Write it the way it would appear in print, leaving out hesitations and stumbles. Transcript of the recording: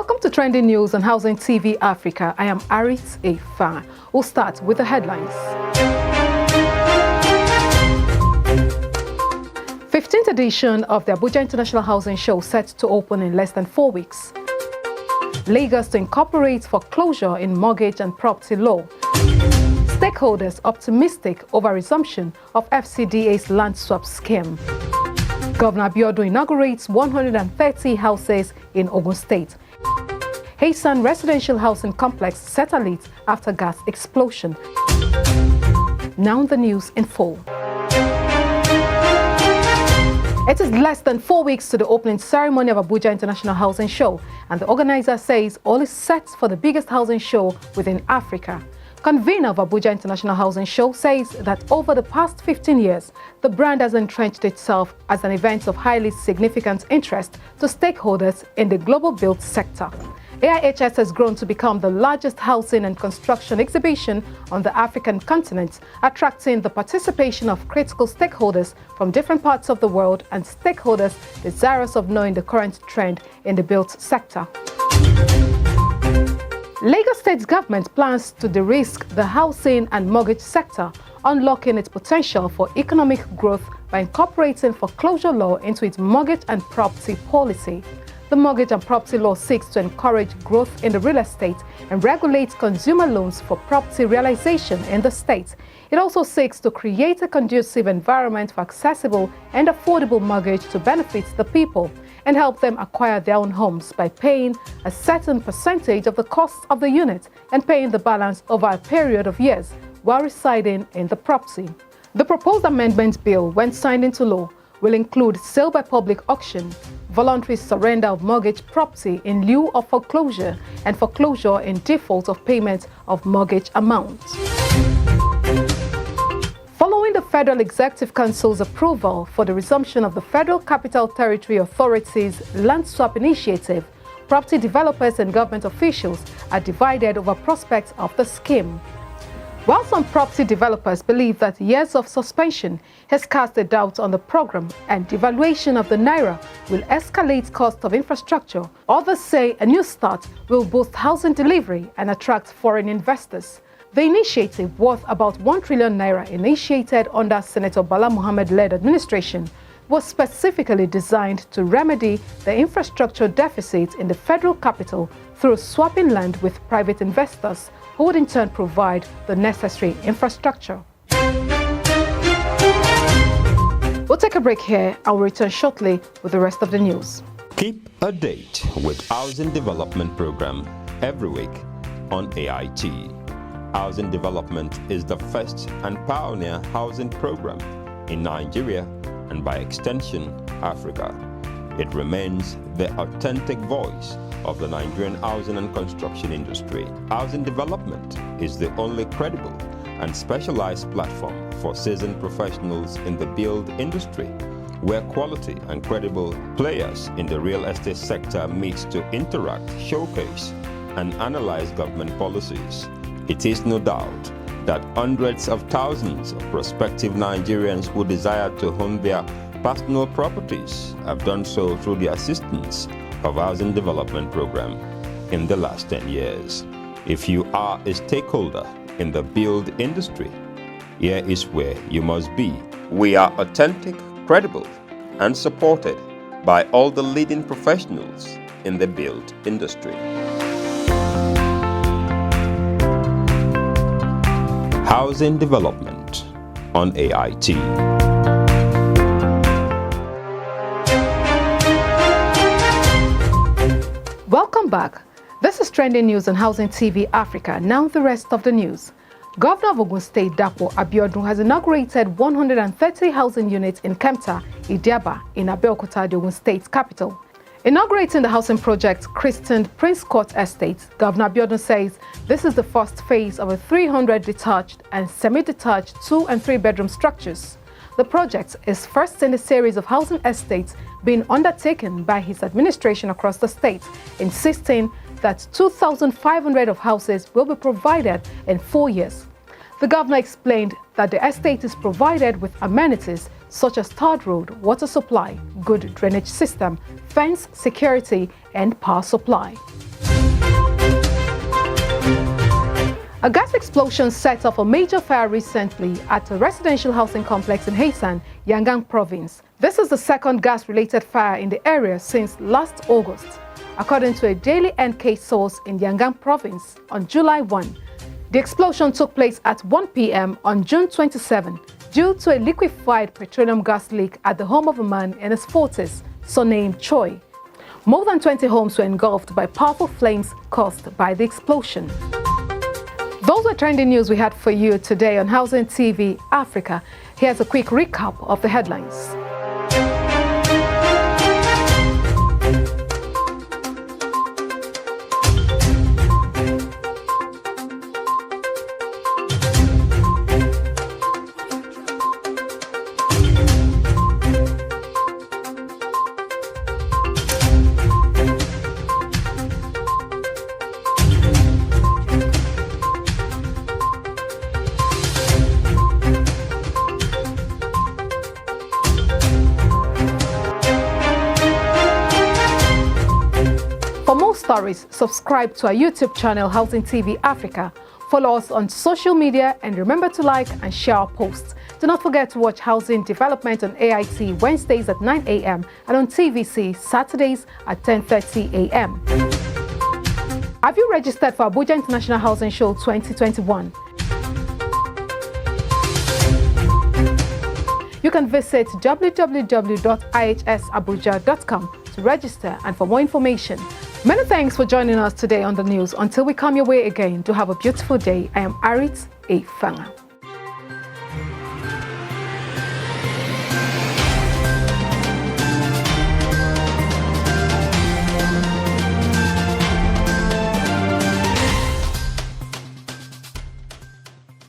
Welcome to Trending News on Housing TV Africa. I am Arit Efa. We'll start with the headlines. 15th edition of the Abuja International Housing Show set to open in less than 4 weeks. Lagos to incorporate foreclosure in mortgage and property law. Stakeholders optimistic over resumption of FCDA's land swap scheme. Governor Abiodun inaugurates 130 houses in Ogun State. Haysan residential housing complex set alight after gas explosion. Now the news in full. It is less than 4 weeks to the opening ceremony of Abuja International Housing Show, and the organizer says all is set for the biggest housing show within Africa. Convener of Abuja International Housing Show says that over the past 15 years, the brand has entrenched itself as an event of highly significant interest to stakeholders in the global built sector. AIHS has grown to become the largest housing and construction exhibition on the African continent, attracting the participation of critical stakeholders from different parts of the world and stakeholders desirous of knowing the current trend in the built sector. Lagos State government plans to de-risk the housing and mortgage sector, unlocking its potential for economic growth by incorporating foreclosure law into its mortgage and property policy. The mortgage and property law seeks to encourage growth in the real estate and regulate consumer loans for property realization in the state. It also seeks to create a conducive environment for accessible and affordable mortgage to benefit the people and help them acquire their own homes by paying a certain percentage of the cost of the unit and paying the balance over a period of years while residing in the property. The proposed amendment bill, when signed into law, will include sale by public auction, voluntary surrender of mortgage property in lieu of foreclosure, and foreclosure in default of payment of mortgage amount. Following the Federal Executive Council's approval for the resumption of the Federal Capital Territory Authority's land swap initiative, property developers and government officials are divided over prospects of the scheme. While some property developers believe that years of suspension has cast a doubt on the program and devaluation of the naira will escalate cost of infrastructure, others say a new start will boost housing delivery and attract foreign investors. The initiative, worth about 1 trillion naira, initiated under Senator Bala Mohammed-led administration, was specifically designed to remedy the infrastructure deficit in the federal capital through swapping land with private investors who would in turn provide the necessary infrastructure. We'll take a break here and we'll return shortly with the rest of the news. Keep a date with Housing Development Program every week on AIT. Housing Development is the first and pioneer housing program in Nigeria and by extension, Africa. It remains the authentic voice of the Nigerian housing and construction industry. Housing Development is the only credible and specialized platform for seasoned professionals in the build industry, where quality and credible players in the real estate sector meet to interact, showcase, and analyze government policies. It is no doubt that hundreds of thousands of prospective Nigerians who desire to own their personal properties have done so through the assistance of Housing Development Program in the last 10 years. If you are a stakeholder in the build industry, here is where you must be. We are authentic, credible, and supported by all the leading professionals in the build industry. Housing Development on AIT. Welcome back. This is Trending News on Housing TV Africa. Now the rest of the news. Governor of Ogun State, Dapo Abiodun, has inaugurated 130 housing units in Kemta, Idiaba, in Abeokuta, the Ogun State capital. Inaugurating the housing project christened Prince Court Estate, Governor Abiodun says this is the first phase of a 300 detached and semi-detached 2- and 3-bedroom structures. The project is first in a series of housing estates being undertaken by his administration across the state, insisting that 2,500 of houses will be provided in 4 years. The governor explained that the estate is provided with amenities such as tarred road, water supply, good drainage system, fence security, and power supply. A gas explosion set off a major fire recently at a residential housing complex in Haitan, Yangon province. This is the second gas-related fire in the area since last August, according to a Daily NK source in Yangon province on July 1. The explosion took place at 1 p.m. on June 27 due to a liquefied petroleum gas leak at the home of a man in his 40s, surnamed Choi. More than 20 homes were engulfed by powerful flames caused by the explosion. Those were trending news we had for you today on Housing TV Africa. Here's a quick recap of the headlines. For more stories, subscribe to our YouTube channel, Housing TV Africa. Follow us on social media and remember to like and share our posts. Do not forget to watch Housing Development on AIT Wednesdays at 9 a.m. and on TVC Saturdays at 10:30 a.m. Have you registered for Abuja International Housing Show 2021? You can visit www.ihsabuja.com to register and for more information. Many thanks for joining us today on the news. Until we come your way again, do have a beautiful day. I am Arit A. Fanga.